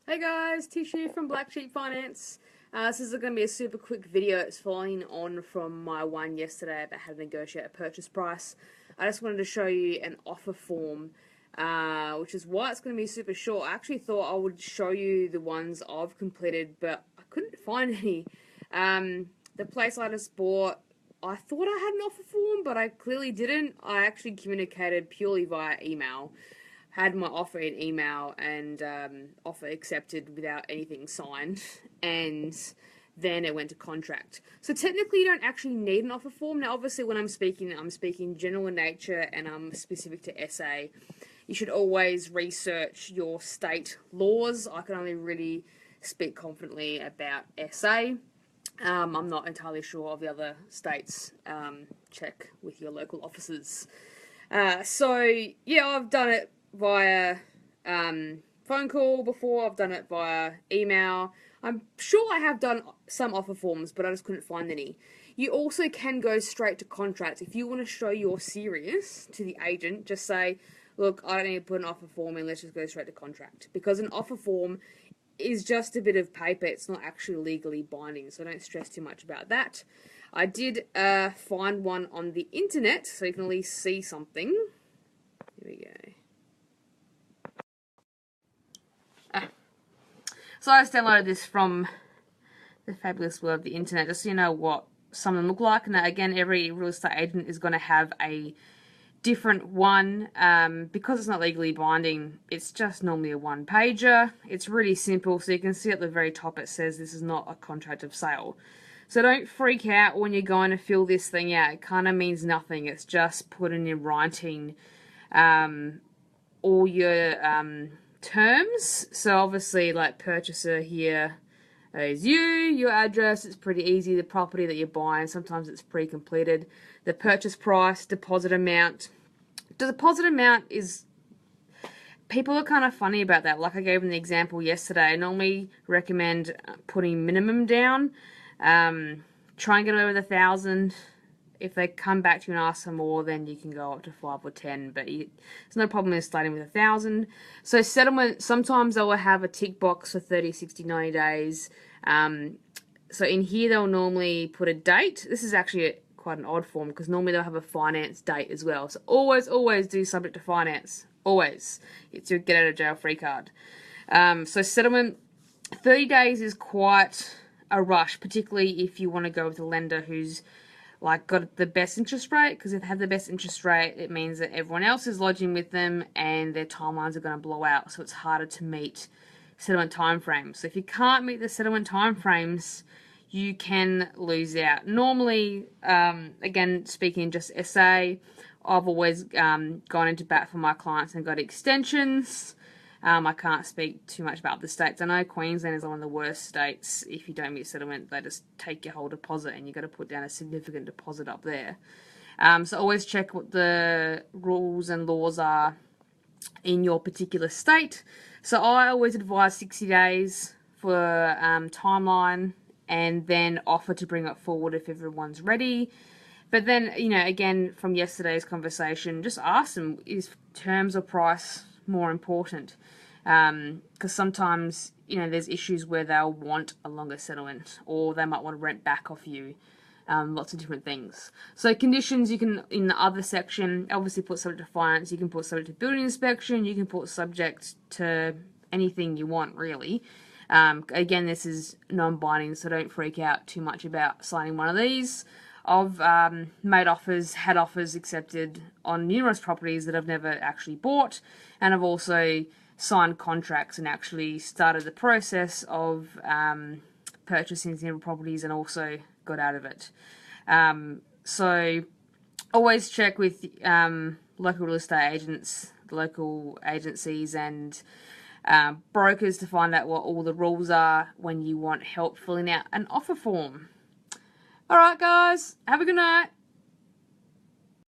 Hey guys, Tish here from Black Sheep Finance. This is going to be a super quick video. It's following on from my one yesterday about how to negotiate a purchase price. I just wanted to show you an offer form, which is why it's going to be super short. I actually thought I would show you the ones I've completed, but I couldn't find any. The place I just bought, I thought I had an offer form, but I clearly didn't. I actually communicated purely via email. Had my offer in email and offer accepted without anything signed, and then it went to contract. So technically you don't actually need an offer form. Now obviously when I'm speaking general in nature and I'm specific to SA. You should always research your state laws. I can only really speak confidently about SA. I'm not entirely sure of the other states. Check with your local officers. So yeah, I've done it via phone call before. I've done it via email. I'm sure I have done some offer forms, but I just couldn't find any. You also can go straight to contract. If you want to show you're serious to the agent, just say, look, I don't need to put an offer form in, let's just go straight to contract. Because an offer form is just a bit of paper, it's not actually legally binding, so don't stress too much about that. I did find one on the internet, so you can at least see something. Here we go. So I just downloaded this from the fabulous world of the internet, just so you know what some of them look like. Now again, every real estate agent is going to have a different one. Because it's not legally binding, it's just normally a one-pager. It's really simple, so you can see at the very top it says this is not a contract of sale. So don't freak out when you're going to fill this thing out. It kind of means nothing. It's just putting in writing all your terms. So obviously, like purchaser here is you, your address, it's pretty easy, the property that you're buying, sometimes it's pre-completed, the purchase price, deposit amount. The deposit amount is, people are kind of funny about that. Like I gave them the example yesterday. I normally recommend putting minimum down. Try and get over the 1,000. If they come back to you and ask for more, then you can go up to 5 or 10, but there's no problem in starting with 1,000. So settlement, sometimes they will have a tick box for 30, 60, 90 days. So in here they'll normally put a date. This is actually quite an odd form because normally they'll have a finance date as well. So always do subject to finance. Always. It's your get out of jail free card. So settlement, 30 days is quite a rush, particularly if you want to go with a lender who's like got the best interest rate, because if they have the best interest rate, it means that everyone else is lodging with them and their timelines are going to blow out, so it's harder to meet settlement timeframes. So if you can't meet the settlement timeframes, you can lose out. Normally, again, speaking just SA, I've always gone into bat for my clients and got extensions. I can't speak too much about the states. I know Queensland is one of the worst states. If you don't meet settlement, they just take your whole deposit and you've got to put down a significant deposit up there. So always check what the rules and laws are in your particular state. So I always advise 60 days for timeline and then offer to bring it forward if everyone's ready. But then, you know, again, from yesterday's conversation, just ask them, is terms or price more important? Because sometimes, you know, there's issues where they'll want a longer settlement or they might want to rent back off you. Lots of different things. So conditions, you can, in the other section, obviously put subject to finance, you can put subject to building inspection, you can put subject to anything you want, really. Again, this is non-binding, so don't freak out too much about signing one of these. I've made offers, had offers accepted on numerous properties that I've never actually bought, and I've also signed contracts and actually started the process of purchasing several properties and also got out of it. So always check with local real estate agents, local agencies and brokers to find out what all the rules are when you want help filling out an offer form. Alright guys, have a good night.